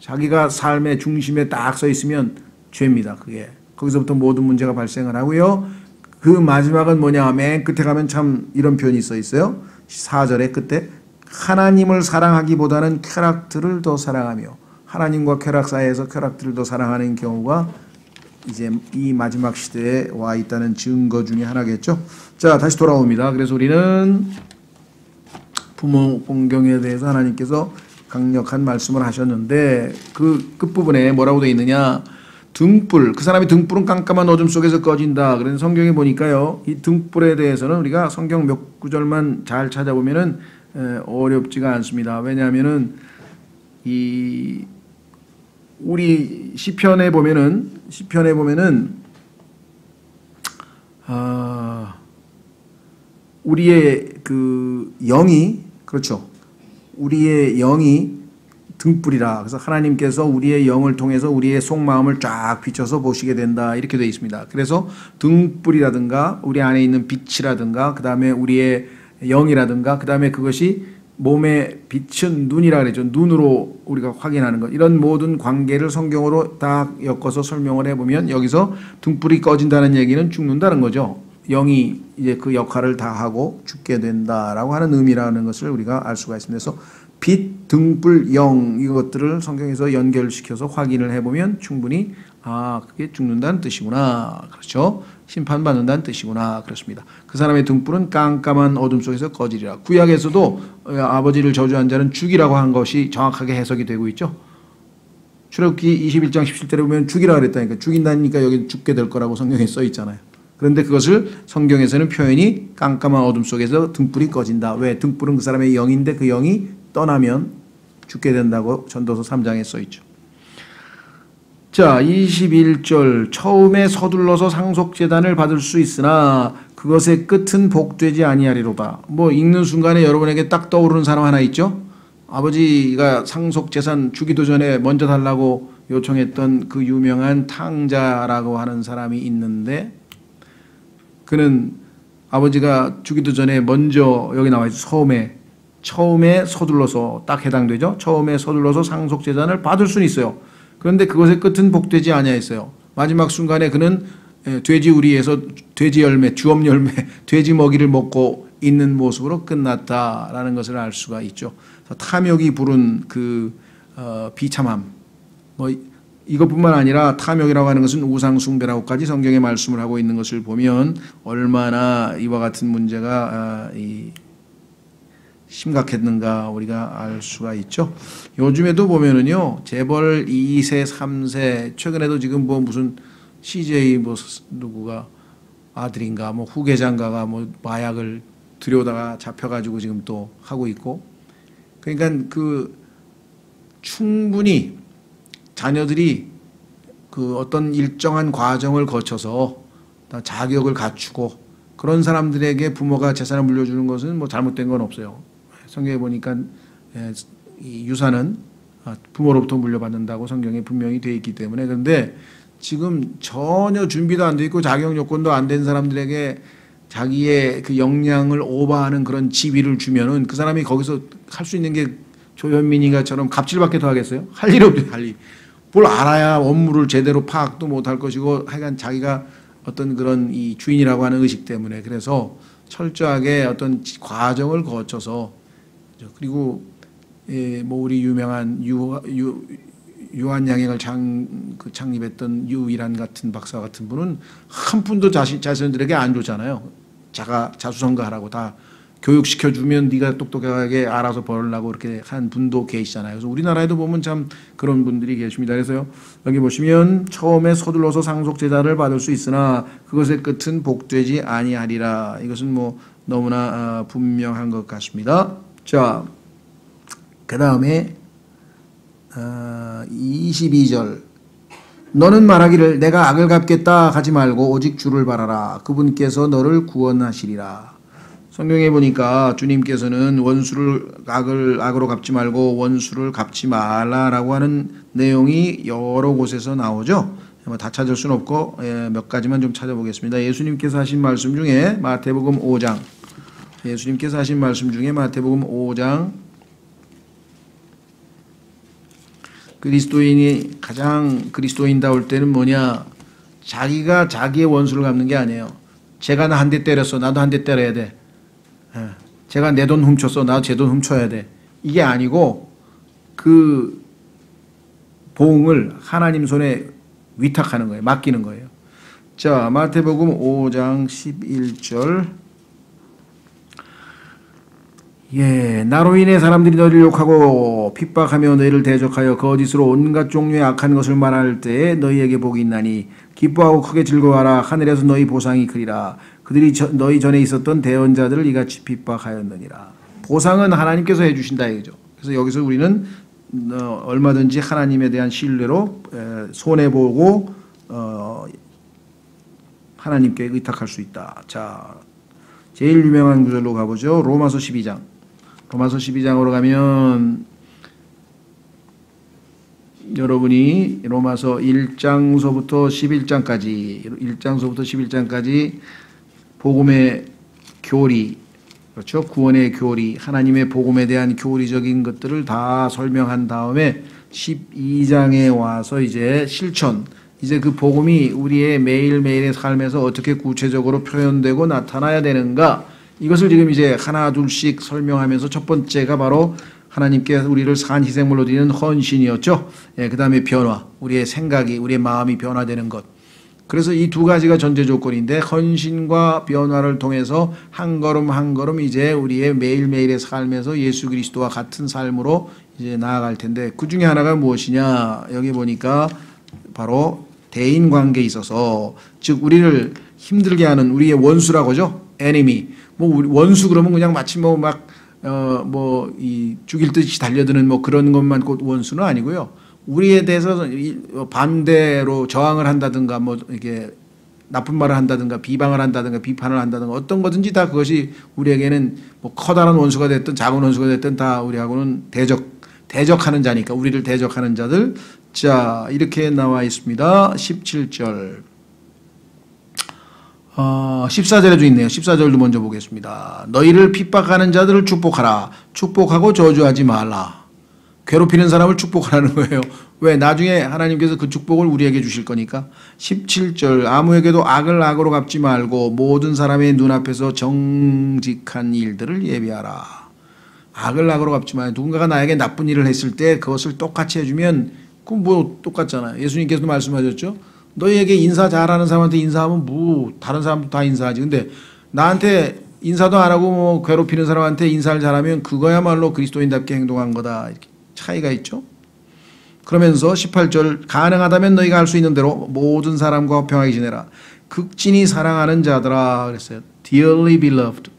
자기가 삶의 중심에 딱 서 있으면 죄입니다. 그게 거기서부터 모든 문제가 발생을 하고요. 그 마지막은 뭐냐? 맨 끝에 가면 참 이런 표현이 써 있어요. 4절의 끝에 하나님을 사랑하기보다는 쾌락들을 더 사랑하며 하나님과 쾌락 사이에서 쾌락들을 더 사랑하는 경우가 이제 이 마지막 시대에 와 있다는 증거 중에 하나겠죠. 자, 다시 돌아옵니다. 그래서 우리는 부모 공경에 대해서 하나님께서 강력한 말씀을 하셨는데 그 끝부분에 뭐라고 되어 있느냐? 등불, 그 사람의 등불은 깜깜한 어둠 속에서 꺼진다. 그런 성경에 보니까요. 이 등불에 대해서는 우리가 성경 몇 구절만 잘 찾아보면은 어렵지가 않습니다. 왜냐하면은 우리 시편에 보면은 우리의 그 영이 그렇죠. 우리의 영이 등불이라. 그래서 하나님께서 우리의 영을 통해서 우리의 속마음을 쫙 비춰서 보시게 된다. 이렇게 되어 있습니다. 그래서 등불이라든가 우리 안에 있는 빛이라든가 그 다음에 우리의 영이라든가 그 다음에 그것이 몸에 비춘 눈이라 그러죠. 눈으로 우리가 확인하는 것. 이런 모든 관계를 성경으로 딱 엮어서 설명을 해보면 여기서 등불이 꺼진다는 얘기는 죽는다는 거죠. 영이 이제 그 역할을 다 하고 죽게 된다라고 하는 의미라는 것을 우리가 알 수가 있습니다. 그래서 빛, 등불, 영 이것들을 성경에서 연결시켜서 확인을 해보면 충분히 그게 죽는다는 뜻이구나. 그렇죠. 심판받는다는 뜻이구나. 그렇습니다. 그 사람의 등불은 깜깜한 어둠 속에서 꺼지리라. 구약에서도 아버지를 저주한 자는 죽이라고 한 것이 정확하게 해석이 되고 있죠. 출애굽기 21장 17절에 보면 죽이라 그랬다니까. 죽인다니까 여기 죽게 될 거라고 성경에 써 있잖아요. 그런데 그것을 성경에서는 표현이 깜깜한 어둠 속에서 등불이 꺼진다. 왜? 등불은 그 사람의 영인데 그 영이 떠나면 죽게 된다고 전도서 3장에 써 있죠. 자, 21절 처음에 서둘러서 상속재단을 받을 수 있으나 그것의 끝은 복되지 아니하리로다. 읽는 순간에 여러분에게 딱 떠오르는 사람 하나 있죠? 아버지가 상속재산 주기도 전에 먼저 달라고 요청했던 그 유명한 탕자라고 하는 사람이 있는데 그는 아버지가 주기도 전에 먼저 여기 나와 있죠. 처음에 서둘러서 딱 해당되죠. 처음에 서둘러서 상속재산을 받을 수는 있어요. 그런데 그것의 끝은 복되지 아니하였어요. 마지막 순간에 그는 돼지 우리에서 돼지 열매, 주업 열매, 돼지 먹이를 먹고 있는 모습으로 끝났다라는 것을 알 수가 있죠. 탐욕이 부른 그 비참함, 이것뿐만 아니라 탐욕이라고 하는 것은 우상 숭배라고까지 성경에 말씀을 하고 있는 것을 보면 얼마나 이와 같은 문제가 심각했는가 우리가 알 수가 있죠. 요즘에도 보면은요, 재벌 2세, 3세, 최근에도 지금 뭐 무슨 CJ 뭐 누구가 아들인가 뭐 후계자인가가 뭐 마약을 들여다가 잡혀가지고 지금 또 하고 있고, 그러니까 그 충분히 자녀들이 그 어떤 일정한 과정을 거쳐서 자격을 갖추고 그런 사람들에게 부모가 재산을 물려주는 것은 뭐 잘못된 건 없어요. 성경에 보니까 이 유산은 부모로부터 물려받는다고 성경에 분명히 되어 있기 때문에. 그런데 지금 전혀 준비도 안 돼 있고 자격 요건도 안 된 사람들에게 자기의 그 역량을 오버하는 그런 지위를 주면은 그 사람이 거기서 할 수 있는 게 조현민이가처럼 갑질밖에 더 하겠어요? 할 일 없죠, 할 일. 뭘 알아야 업무를 제대로 파악도 못할 것이고, 하여간 자기가 어떤 그런 이 주인이라고 하는 의식 때문에. 그래서 철저하게 어떤 과정을 거쳐서, 그리고 뭐 우리 유명한 유한양행을 창립했던 유일한 같은 박사 같은 분은 한 푼도 자손들에게 안 줬잖아요. 자수성가하라고 다 교육시켜주면 네가 똑똑하게 알아서 벌으려고 이렇게 한 분도 계시잖아요. 그래서 우리나라에도 보면 참 그런 분들이 계십니다. 그래서 여기 보시면 처음에 서둘러서 상속재자를 받을 수 있으나 그것의 끝은 복되지 아니하리라. 이것은 뭐 너무나 분명한 것 같습니다. 자, 그 다음에 22절, 너는 말하기를 내가 악을 갚겠다 하지 말고 오직 주를 바라라. 그분께서 너를 구원하시리라. 성경에 보니까 주님께서는 원수를 악으로 갚지 말고 원수를 갚지 말라라고 하는 내용이 여러 곳에서 나오죠. 다 찾을 수는 없고 몇 가지만 좀 찾아보겠습니다. 예수님께서 하신 말씀 중에 마태복음 5장, 예수님께서 하신 말씀 중에 마태복음 5장, 그리스도인이 가장 그리스도인다울 때는 뭐냐? 자기가 자기의 원수를 갚는 게 아니에요. 제가 나 한 대 때렸어, 나도 한 대 때려야 돼. 제가 내 돈 훔쳤어, 나도 제 돈 훔쳐야 돼. 이게 아니고 그 보응을 하나님 손에 위탁하는 거예요. 맡기는 거예요. 자, 마태복음 5장 11절. 나로 인해 사람들이 너희를 욕하고 핍박하며 너희를 대적하여 거짓으로 온갖 종류의 악한 것을 말할 때에 너희에게 복이 있나니 기뻐하고 크게 즐거워하라. 하늘에서 너희 보상이 크리라. 그들이 너희 전에 있었던 대언자들을 이같이 핍박하였느니라. 보상은 하나님께서 해주신다 이거죠. 그래서 여기서 우리는 얼마든지 하나님에 대한 신뢰로 손해보고 하나님께 의탁할 수 있다. 자, 제일 유명한 구절로 가보죠. 로마서 12장. 로마서 12장으로 가면 여러분이 로마서 1장서부터 11장까지 복음의 교리, 그렇죠? 구원의 교리, 하나님의 복음에 대한 교리적인 것들을 다 설명한 다음에 12장에 와서 이제 실천, 이제 그 복음이 우리의 매일매일의 삶에서 어떻게 구체적으로 표현되고 나타나야 되는가, 이것을 지금 이제 하나 둘씩 설명하면서 첫 번째가 바로 하나님께 우리를 산 희생물로 드리는 헌신이었죠. 그 다음에 변화, 우리의 생각이, 우리의 마음이 변화되는 것. 그래서 이 두 가지가 전제 조건인데, 헌신과 변화를 통해서 한 걸음 한 걸음 이제 우리의 매일매일의 삶에서 예수 그리스도와 같은 삶으로 이제 나아갈 텐데, 그 중에 하나가 무엇이냐? 여기 보니까 바로 대인 관계에 있어서, 즉 우리를 힘들게 하는 우리의 원수라고 하죠. enemy. 뭐 우리 원수 그러면 그냥 마치 뭐 막 이 죽일 듯이 달려드는 뭐 그런 것만 곧 원수는 아니고요. 우리에 대해서 반대로 저항을 한다든가 뭐 이렇게 나쁜 말을 한다든가 비방을 한다든가 비판을 한다든가 어떤 거든지 다 그것이 우리에게는 뭐 커다란 원수가 됐든 작은 원수가 됐든 다 우리하고는 대적하는 자니까, 우리를 대적하는 자들. 자, 이렇게 나와 있습니다. 17절. 14절에도 있네요. 14절도 먼저 보겠습니다. 너희를 핍박하는 자들을 축복하라. 축복하고 저주하지 말라. 괴롭히는 사람을 축복하라는 거예요. 왜? 나중에 하나님께서 그 축복을 우리에게 주실 거니까. 17절. 아무에게도 악을 악으로 갚지 말고 모든 사람의 눈앞에서 정직한 일들을 예비하라. 악을 악으로 갚지 말고, 누군가가 나에게 나쁜 일을 했을 때 그것을 똑같이 해주면 그건 뭐 똑같잖아요. 예수님께서도 말씀하셨죠. 너희에게 인사 잘하는 사람한테 인사하면 뭐 다른 사람도 다 인사하지. 근데 나한테 인사도 안 하고 뭐 괴롭히는 사람한테 인사를 잘하면 그거야말로 그리스도인답게 행동한 거다. 이렇게 차이가 있죠. 그러면서 18절 가능하다면 너희가 할 수 있는 대로 모든 사람과 평하게 지내라. 극진히 사랑하는 자들아 그랬어요. Dearly beloved.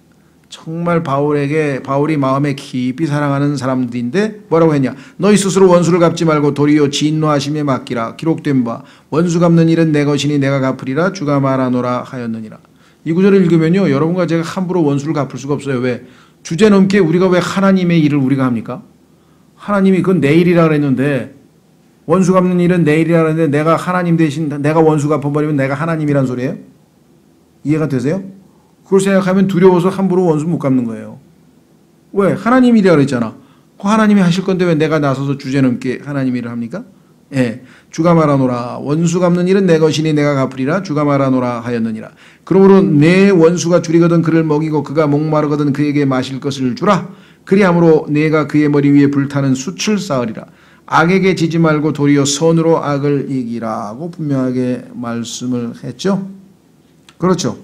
정말 바울이 마음에 깊이 사랑하는 사람들인데 뭐라고 했냐. 너희 스스로 원수를 갚지 말고 도리어 진노하심에 맡기라. 기록된 바 원수 갚는 일은 내 것이니 내가 갚으리라 주가 말하노라 하였느니라. 이 구절을 읽으면요. 여러분과 제가 함부로 원수를 갚을 수가 없어요. 왜? 주제넘게 우리가 왜 하나님의 일을 우리가 합니까? 하나님이 그건 내 일이라 그랬는데 원수 갚는 일은 내 일이라 그랬는데 내가 하나님 대신 내가 원수 갚아버리면 내가 하나님이란 소리예요? 이해가 되세요? 그걸 생각하면 두려워서 함부로 원수 못 갚는 거예요. 왜? 하나님 일이라 그랬잖아. 그 하나님이 하실 건데 왜 내가 나서서 주제넘게 하나님 일을 합니까? 예, 주가 말하노라. 원수 갚는 일은 내 것이니 내가 갚으리라. 주가 말하노라 하였느니라. 그러므로 내 원수가 줄이거든 그를 먹이고 그가 목마르거든 그에게 마실 것을 주라. 그리함으로 내가 그의 머리 위에 불타는 숯을 쌓으리라. 악에게 지지 말고 도리어 선으로 악을 이기라고 분명하게 말씀을 했죠. 그렇죠.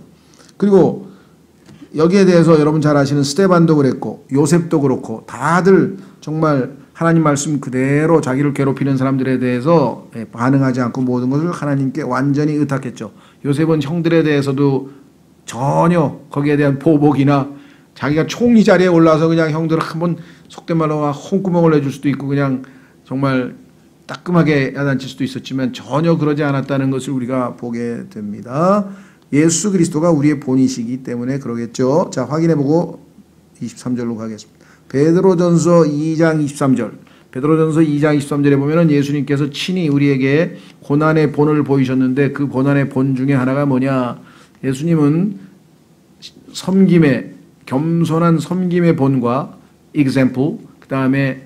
그리고 여기에 대해서 여러분 잘 아시는 스데반도 그랬고 요셉도 그렇고 다들 정말 하나님 말씀 그대로 자기를 괴롭히는 사람들에 대해서 반응하지 않고 모든 것을 하나님께 완전히 의탁했죠. 요셉은 형들에 대해서도 전혀 거기에 대한 보복이나 자기가 총리 자리에 올라서 그냥 형들을 한번 속된 말로 홍구멍을 내줄 수도 있고 그냥 정말 따끔하게 야단칠 수도 있었지만 전혀 그러지 않았다는 것을 우리가 보게 됩니다. 예수 그리스도가 우리의 본이시기 때문에 그러겠죠. 자, 확인해보고 23절로 가겠습니다. 베드로전서 2장 23절. 베드로전서 2장 23절에 보면은 예수님께서 친히 우리에게 고난의 본을 보이셨는데 그 고난의 본 중에 하나가 뭐냐? 예수님은 섬김의 겸손한 섬김의 본과 example, 그 다음에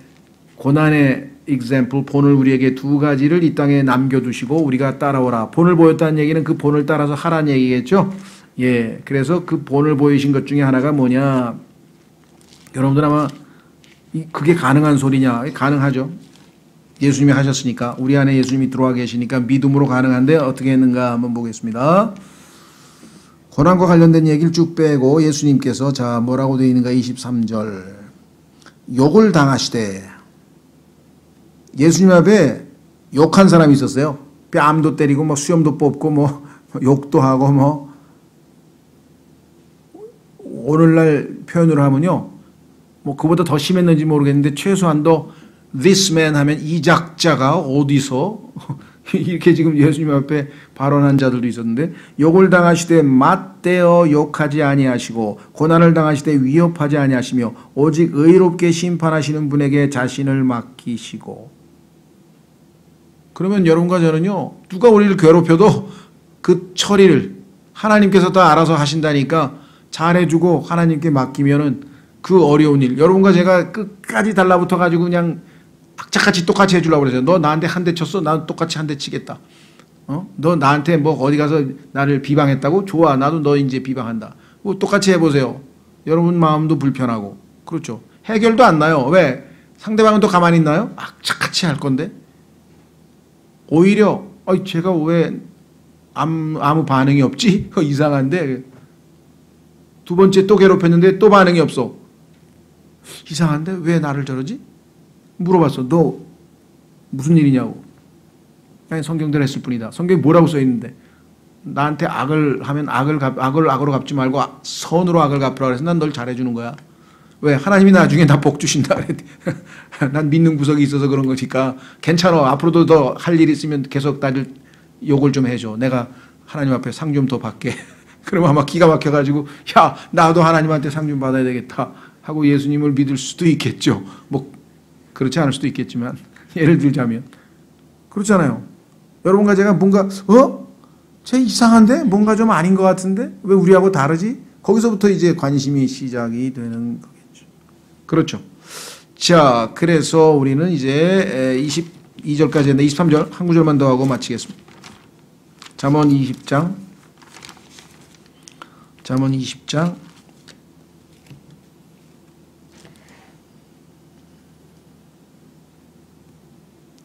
고난의 example, 본을 우리에게 두 가지를 이 땅에 남겨두시고 우리가 따라오라. 본을 보였다는 얘기는 그 본을 따라서 하라는 얘기겠죠. 예, 그래서 그 본을 보이신 것 중에 하나가 뭐냐? 여러분들 아마 그게 가능한 소리냐? 가능하죠. 예수님이 하셨으니까 우리 안에 예수님이 들어와 계시니까 믿음으로 가능한데 어떻게 했는가 한번 보겠습니다. 고난과 관련된 얘기를 쭉 빼고 예수님께서 자 뭐라고 되어 있는가 23절 욕을 당하시되 예수님 앞에 욕한 사람이 있었어요. 뺨도 때리고 뭐 수염도 뽑고 뭐 욕도 하고 뭐 오늘날 표현으로 하면요. 뭐 그보다 더 심했는지 모르겠는데 최소한도 this man 하면 이 작자가 어디서 이렇게 지금 예수님 앞에 발언한 자들도 있었는데 욕을 당하시되 맞대어 욕하지 아니하시고 고난을 당하시되 위협하지 아니하시며 오직 의롭게 심판하시는 분에게 자신을 맡기시고. 그러면 여러분과 저는요 누가 우리를 괴롭혀도 그 처리를 하나님께서 다 알아서 하신다니까 잘해주고 하나님께 맡기면은 그 어려운 일 여러분과 제가 끝까지 달라붙어 가지고 그냥 악착같이 똑같이 해주려고 그러죠. 너 나한테 한 대 쳤어? 나도 똑같이 한 대 치겠다. 너 나한테 뭐 어디 가서 나를 비방했다고? 좋아. 나도 너 이제 비방한다. 뭐 똑같이 해보세요. 여러분 마음도 불편하고. 그렇죠. 해결도 안 나요. 왜? 상대방은 또 가만히 있나요? 악착같이 할 건데. 오히려 제가 왜 아무 반응이 없지? 이상한데. 두 번째 또 괴롭혔는데 또 반응이 없어. 이상한데 왜 나를 저러지? 물어봤어. 너 무슨 일이냐고. 아니 성경대로 했을 뿐이다. 성경에 뭐라고 써있는데 나한테 악을 하면 악으로 갚지 말고 선으로 악을 갚으라 그래서 난 널 잘해주는 거야. 왜? 하나님이 나중에 나 복 주신다 그랬대. 난 믿는 구석이 있어서 그런 거니까 괜찮아. 앞으로도 더 할 일 있으면 계속 나를 욕을 좀 해줘. 내가 하나님 앞에 상 좀 더 받게. 그러면 아마 기가 막혀가지고 야 나도 하나님한테 상 좀 받아야 되겠다 하고 예수님을 믿을 수도 있겠죠. 뭐 그렇지 않을 수도 있겠지만 예를 들자면 그렇잖아요. 여러분과 제가 뭔가 쟤 이상한데 뭔가 좀 아닌 것 같은데 왜 우리하고 다르지? 거기서부터 이제 관심이 시작이 되는 거겠죠. 그렇죠. 자, 그래서 우리는 이제 22절까지 했는데 23절 한 구절만 더 하고 마치겠습니다. 잠언 20장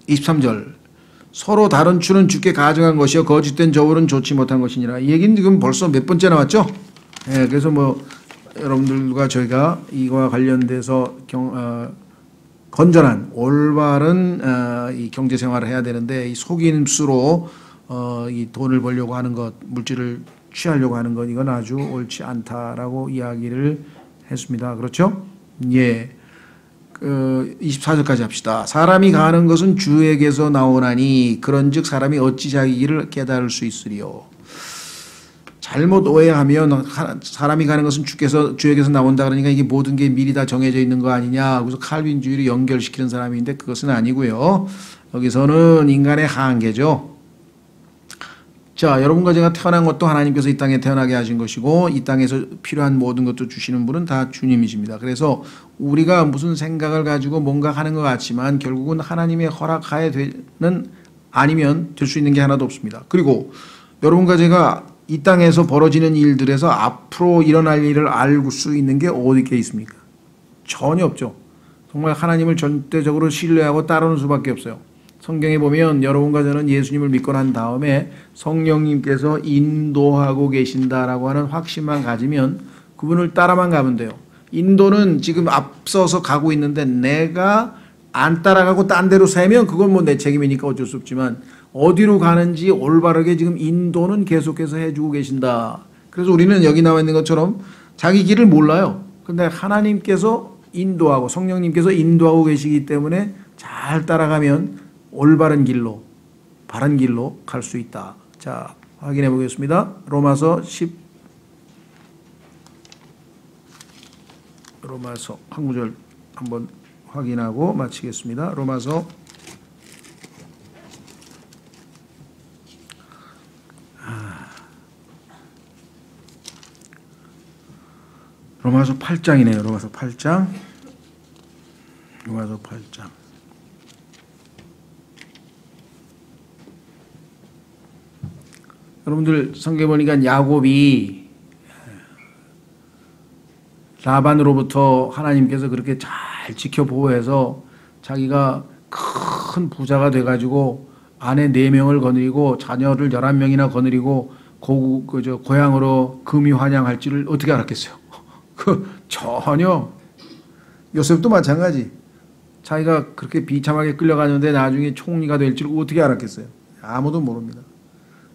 23절 서로 다른 추는 주께 가증한 것이요 거짓된 저울은 좋지 못한 것이니라. 이 얘기는 지금 벌써 몇 번째 나왔죠? 예, 그래서 뭐 여러분들과 저희가 이와 관련돼서 건전한 올바른 이 경제 생활을 해야 되는데 이 속임수로 이 돈을 벌려고 하는 것, 물질을 취하려고 하는 것, 이건 아주 옳지 않다라고 이야기를 했습니다. 그렇죠? 예. 24절까지 합시다. 사람이 가는 것은 주에게서 나오나니 그런즉 사람이 어찌 자기 길을 깨달을 수 있으리요. 잘못 오해하면 사람이 가는 것은 주에게서 나온다 그러니까 이게 모든 게 미리 다 정해져 있는 거 아니냐. 그래서 칼빈주의를 연결시키는 사람인데 그것은 아니고요. 여기서는 인간의 한계죠. 자, 여러분과 제가 태어난 것도 하나님께서 이 땅에 태어나게 하신 것이고 이 땅에서 필요한 모든 것도 주시는 분은 다 주님이십니다. 그래서 우리가 무슨 생각을 가지고 뭔가 하는 것 같지만 결국은 하나님의 허락하에 되는 아니면 될 수 있는 게 하나도 없습니다. 그리고 여러분과 제가 이 땅에서 벌어지는 일들에서 앞으로 일어날 일을 알 수 있는 게 어디에 있습니까? 전혀 없죠. 정말 하나님을 전대적으로 신뢰하고 따르는 수밖에 없어요. 성경에 보면 여러분과 저는 예수님을 믿고 난 다음에 성령님께서 인도하고 계신다라고 하는 확신만 가지면 그분을 따라만 가면 돼요. 인도는 지금 앞서서 가고 있는데 내가 안 따라가고 딴 데로 새면 그건 뭐 내 책임이니까 어쩔 수 없지만 어디로 가는지 올바르게 지금 인도는 계속해서 해주고 계신다. 그래서 우리는 여기 나와 있는 것처럼 자기 길을 몰라요. 근데 하나님께서 인도하고 성령님께서 인도하고 계시기 때문에 잘 따라가면 올바른 길로, 바른 길로 갈 수 있다. 자, 확인해 보겠습니다. 로마서 한 구절 한번 확인하고 마치겠습니다. 로마서 8장이네요. 로마서 8장. 여러분들 성경에 보니까 야곱이 라반으로부터 하나님께서 그렇게 잘 지켜 보호해서 자기가 큰 부자가 돼가지고 아내 4명을 거느리고 자녀를 11명이나 거느리고 고향으로 금이 환영할 줄을 어떻게 알았겠어요? 전혀. 요셉도 마찬가지. 자기가 그렇게 비참하게 끌려가는데 나중에 총리가 될 줄 어떻게 알았겠어요? 아무도 모릅니다.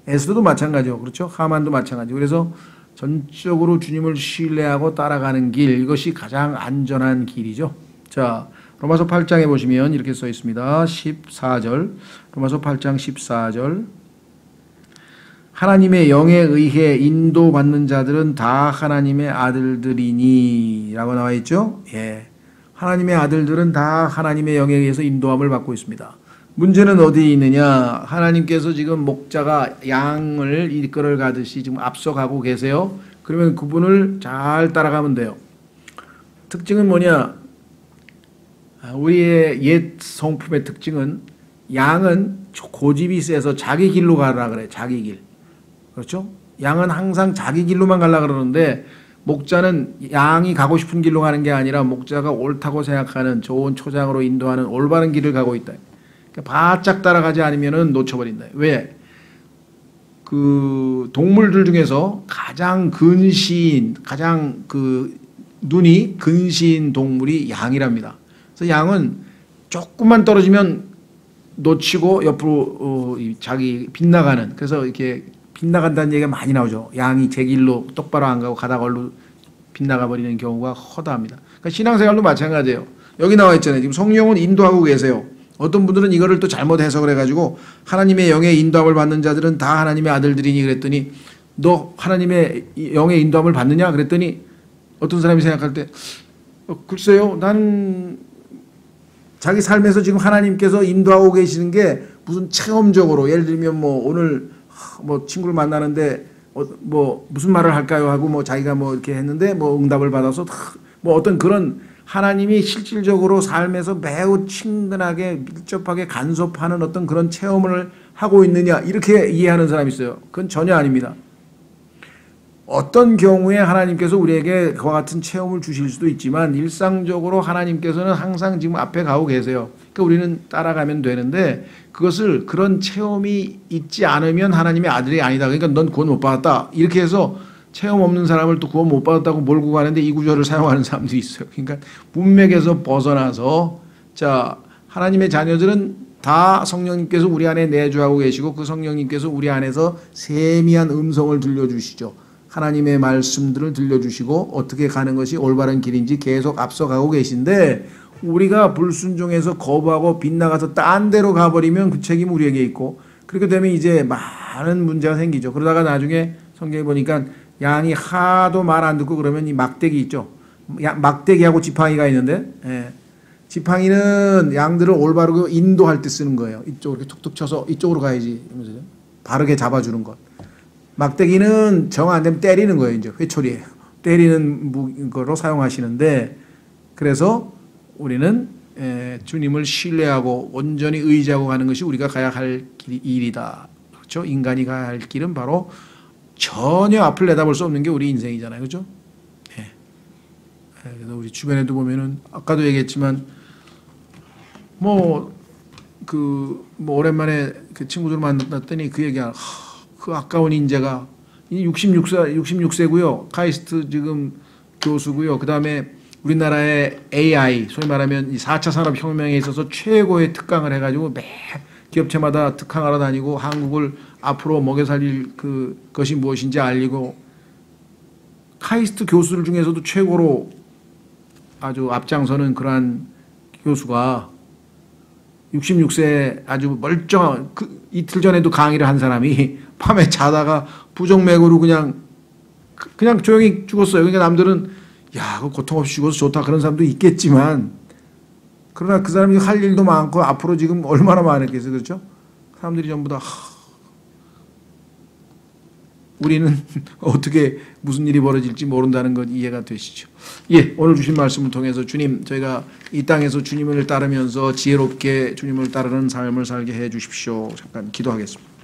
에스더도 마찬가지죠. 그렇죠? 하만도 마찬가지죠. 그래서 전적으로 주님을 신뢰하고 따라가는 길, 이것이 가장 안전한 길이죠. 자, 로마서 8장에 보시면 이렇게 써 있습니다. 14절. 로마서 8장 14절. 하나님의 영에 의해 인도받는 자들은 다 하나님의 아들들이니 라고 나와 있죠. 예. 하나님의 아들들은 다 하나님의 영에 의해서 인도함을 받고 있습니다. 문제는 어디에 있느냐. 하나님께서 지금 목자가 양을 이끌어 가듯이 지금 앞서가고 계세요. 그러면 그분을 잘 따라가면 돼요. 특징은 뭐냐. 우리의 옛 성품의 특징은 양은 고집이 세서 자기 길로 가라 그래. 자기 길. 그렇죠? 양은 항상 자기 길로만 가려 그러는데 목자는 양이 가고 싶은 길로 가는 게 아니라 목자가 옳다고 생각하는 좋은 초장으로 인도하는 올바른 길을 가고 있다. 바짝 따라가지 않으면 놓쳐버린다. 왜? 그 동물들 중에서 가장 근시인, 가장 눈이 근시인 동물이 양이랍니다. 그래서 양은 조금만 떨어지면 놓치고 옆으로 자기 빗나가는, 그래서 이렇게 빗나간다는 얘기가 많이 나오죠. 양이 제 길로 똑바로 안 가고 가다가 얼로 빗나가 버리는 경우가 허다합니다. 그러니까 신앙생활도 마찬가지예요. 여기 나와 있잖아요. 지금 성령은 인도하고 계세요. 어떤 분들은 이거를 또 잘못 해석을 해가지고 하나님의 영의 인도함을 받는 자들은 다 하나님의 아들들이니 그랬더니 너 하나님의 영의 인도함을 받느냐 그랬더니 어떤 사람이 생각할 때 글쎄요, 난 자기 삶에서 지금 하나님께서 인도하고 계시는 게 무슨 체험적으로, 예를 들면 뭐 오늘 뭐 친구를 만나는데 뭐 무슨 말을 할까요 하고 뭐 자기가 뭐 이렇게 했는데 뭐 응답을 받아서 뭐 어떤 그런 하나님이 실질적으로 삶에서 매우 친근하게 밀접하게 간섭하는 어떤 그런 체험을 하고 있느냐 이렇게 이해하는 사람이 있어요. 그건 전혀 아닙니다. 어떤 경우에 하나님께서 우리에게 그와 같은 체험을 주실 수도 있지만 일상적으로 하나님께서는 항상 지금 앞에 가고 계세요. 그러니까 우리는 따라가면 되는데 그것을 그런 체험이 있지 않으면 하나님의 아들이 아니다. 그러니까 넌 구원 못 받았다. 이렇게 해서 체험 없는 사람을 또 구원 못 받았다고 몰고 가는데 이 구절을 사용하는 사람들이 있어요. 그러니까 문맥에서 벗어나서 자 하나님의 자녀들은 다 성령님께서 우리 안에 내주하고 계시고 그 성령님께서 우리 안에서 세미한 음성을 들려주시죠. 하나님의 말씀들을 들려주시고 어떻게 가는 것이 올바른 길인지 계속 앞서가고 계신데 우리가 불순종해서 거부하고 빗나가서 딴 데로 가버리면 그 책임은 우리에게 있고 그렇게 되면 이제 많은 문제가 생기죠. 그러다가 나중에 성경에 보니까 양이 하도 말 안 듣고 그러면 이 막대기 있죠. 막대기하고 지팡이가 있는데 지팡이는 양들을 올바르게 인도할 때 쓰는 거예요. 이쪽으로 이렇게 툭툭 쳐서 이쪽으로 가야지 이러면서 바르게 잡아주는 것. 막대기는 정 안 되면 때리는 거예요. 이제 회초리예요. 때리는 거로 사용하시는데 그래서 우리는 주님을 신뢰하고 온전히 의지하고 가는 것이 우리가 가야 할 일이다. 그렇죠? 인간이 가야 할 길은 바로 전혀 앞을 내다볼 수 없는 게 우리 인생이잖아요. 그렇죠? 네. 그래서 우리 주변에도 보면은 아까도 얘기했지만 오랜만에 그 친구들 만났더니 그 얘기야. 그 아까운 인재가 66세고요. 카이스트 지금 교수고요. 그다음에 우리나라의 AI 소위 말하면 이 4차 산업혁명에 있어서 최고의 특강을 해가지고 매 기업체마다 특강하러 다니고 한국을 앞으로 먹여 살릴 것이 무엇인지 알리고 카이스트 교수들 중에서도 최고로 아주 앞장서는 그러한 교수가 66세 아주 멀쩡한 이틀 전에도 강의를 한 사람이 밤에 자다가 부정맥으로 그냥 조용히 죽었어요. 그러니까 남들은 야, 그 고통 없이 죽어서 좋다 그런 사람도 있겠지만 그러나 그 사람이 할 일도 많고 앞으로 지금 얼마나 많았겠어요. 그렇죠? 사람들이 전부 다 우리는 어떻게 무슨 일이 벌어질지 모른다는 것 이해가 되시죠? 예, 오늘 주신 말씀을 통해서 주님 저희가 이 땅에서 주님을 따르면서 지혜롭게 주님을 따르는 삶을 살게 해 주십시오. 잠깐 기도하겠습니다.